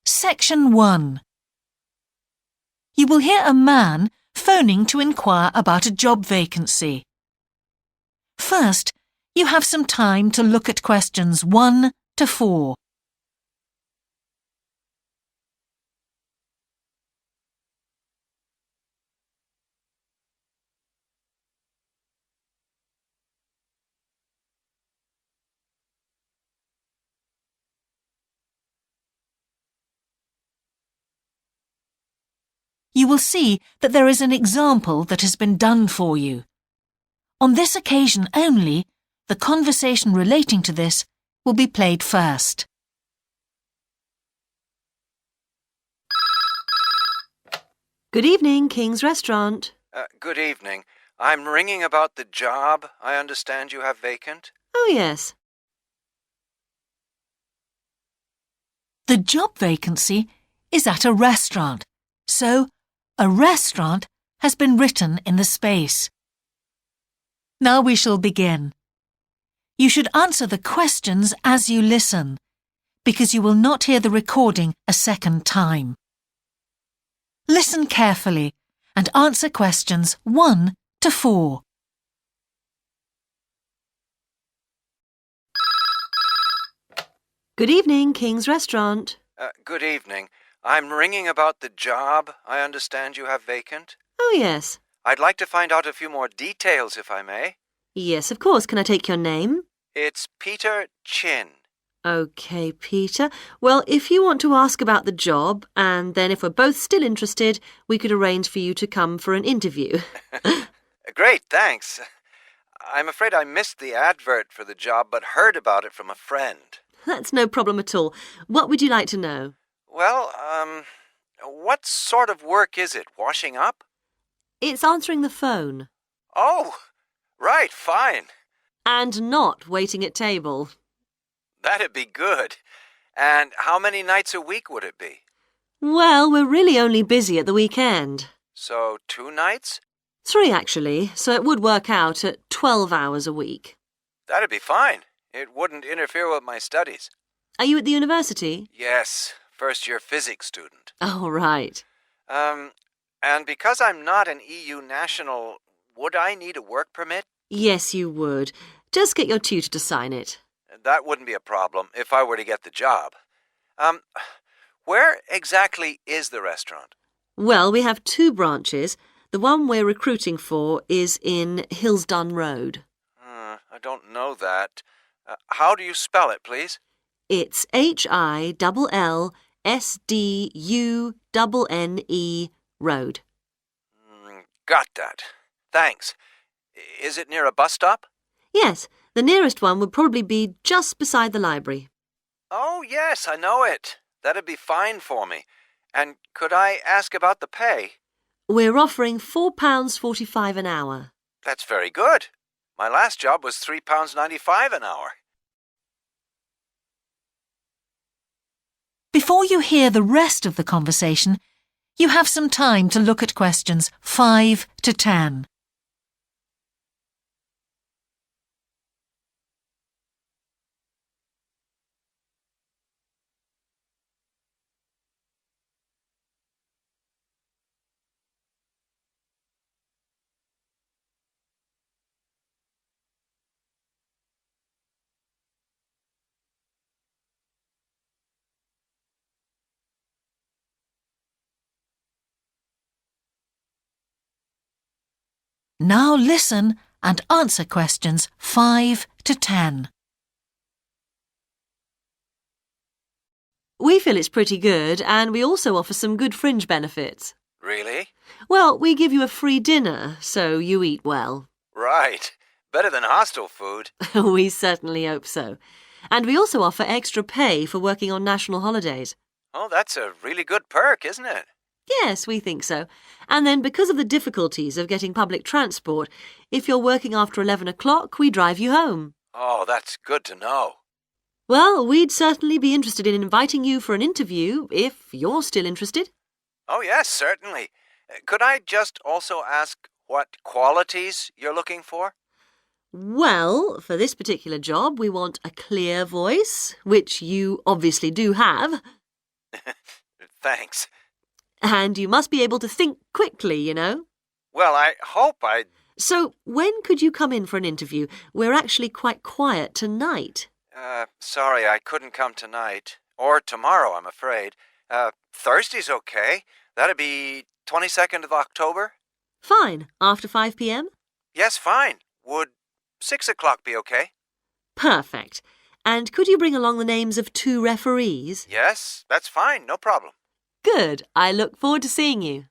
Section 1. You will hear a man phoning to inquire about a job vacancy. First, you have some time to look at questions 1 to 4. You will see that there is an example that has been done for you. On this occasion only, the conversation relating to this will be played first. Good evening, King's Restaurant. Good evening. I'm ringing about the job I understand you have vacant. Oh, yes. The job vacancy is at a restaurant, so a restaurant has been written in the space. Now we shall begin. You should answer the questions as you listen, because you will not hear the recording a second time. Listen carefully and answer questions 1 to 4. Good evening, King's Restaurant. Good evening. I'm ringing about the job I understand you have vacant. Oh, yes. I'd like to find out a few more details, if I may. Yes, of course. Can I take your name? It's Peter Chin. OK, Peter. Well, if you want to ask about the job, and then if we're both still interested, we could arrange for you to come for an interview. Great, thanks. I'm afraid I missed the advert for the job, but heard about it from a friend. That's no problem at all. What would you like to know? Well, what sort of work is it? Washing up? It's answering the phone. Oh, right, fine. And not waiting at table. That'd be good. And how many nights a week would it be? Well, we're really only busy at the weekend. So 2 nights? 3, actually, so it would work out at 12 hours a week. That'd be fine. It wouldn't interfere with my studies. Are you at the university? Yes, first-year physics student. Oh, right. And because I'm not an EU national, would I need a work permit? Yes, you would. Just get your tutor to sign it. That wouldn't be a problem if I were to get the job. Where exactly is the restaurant? Well, we have 2 branches. The one we're recruiting for is in Hillsdon Road. I don't know that. How do you spell it, please? It's HILLSDUNNE Road. Got that. Thanks. Is it near a bus stop? Yes, the nearest one would probably be just beside the library. Oh, yes, I know it. That'd be fine for me. And could I ask about the pay? We're offering £4.45 an hour. That's very good. My last job was £3.95 an hour. Before you hear the rest of the conversation, you have some time to look at questions 5 to 10. Now listen and answer questions 5 to 10. We feel it's pretty good, and we also offer some good fringe benefits. Really? Well, we give you a free dinner, so you eat well. Right. Better than hostel food. We certainly hope so. And we also offer extra pay for working on national holidays. Oh, that's a really good perk, isn't it? Yes, we think so. And then because of the difficulties of getting public transport, if you're working after 11 o'clock, we drive you home. Oh, that's good to know. Well, we'd certainly be interested in inviting you for an interview, if you're still interested. Oh, yes, certainly. Could I just also ask what qualities you're looking for? Well, for this particular job, we want a clear voice, which you obviously do have. Thanks. And you must be able to think quickly, you know. Well, I hope I... So, when could you come in for an interview? We're actually quite quiet tonight. Sorry, I couldn't come tonight. Or tomorrow, I'm afraid. Thursday's okay. That'd be 22nd of October? Fine. After 5 p.m? Yes, fine. Would 6 o'clock be okay? Perfect. And could you bring along the names of 2 referees? Yes, that's fine. No problem. Good. I look forward to seeing you.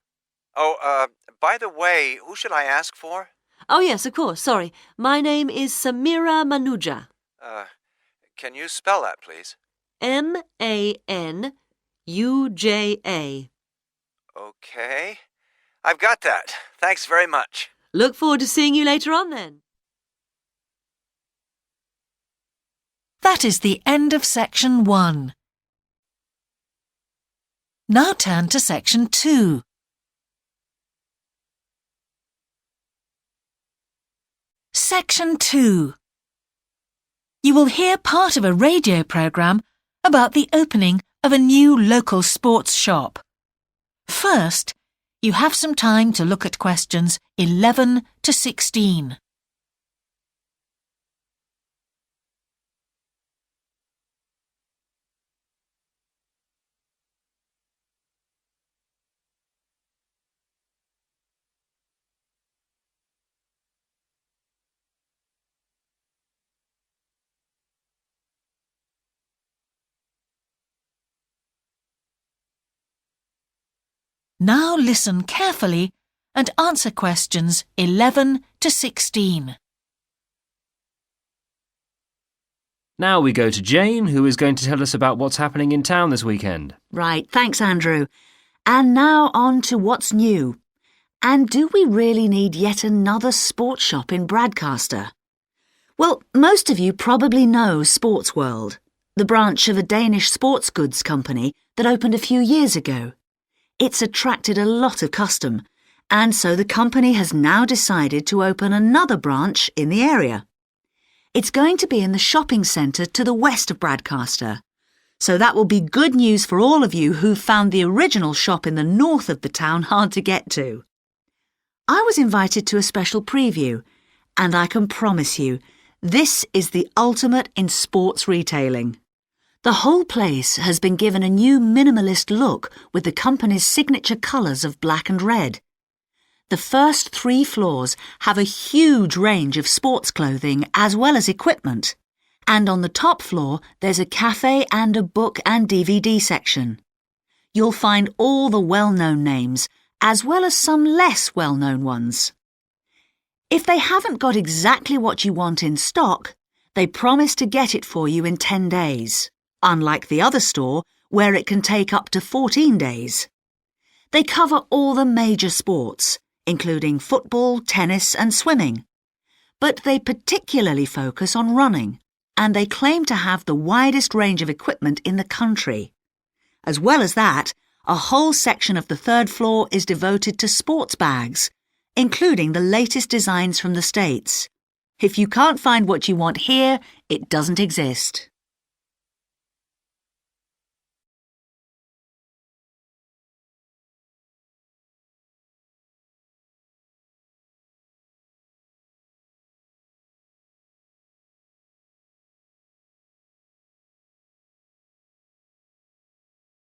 Oh, by the way, who should I ask for? Oh, yes, of course. Sorry. My name is Samira Manuja. Can you spell that, please? Manuja. Okay. I've got that. Thanks very much. Look forward to seeing you later on then. That is the end of section 1. Now turn to section 2. Section 2. You will hear part of a radio programme about the opening of a new local sports shop. First, you have some time to look at questions 11 to 16. Now listen carefully and answer questions 11 to 16. Now we go to Jane, who is going to tell us about what's happening in town this weekend. Right, thanks, Andrew. And now on to what's new. And do we really need yet another sports shop in Bradcaster? Well, most of you probably know Sports World, the branch of a Danish sports goods company that opened a few years ago. It's attracted a lot of custom, and so the company has now decided to open another branch in the area. It's going to be in the shopping centre to the west of Bradcaster, so that will be good news for all of you who found the original shop in the north of the town hard to get to. I was invited to a special preview, and I can promise you, this is the ultimate in sports retailing. The whole place has been given a new minimalist look with the company's signature colours of black and red. The first 3 floors have a huge range of sports clothing as well as equipment. And on the top floor, there's a cafe and a book and DVD section. You'll find all the well-known names, as well as some less well-known ones. If they haven't got exactly what you want in stock, they promise to get it for you in 10 days. Unlike the other store, where it can take up to 14 days. They cover all the major sports, including football, tennis and swimming. But they particularly focus on running, and they claim to have the widest range of equipment in the country. As well as that, a whole section of the 3rd floor is devoted to sports bags, including the latest designs from the States. If you can't find what you want here, it doesn't exist.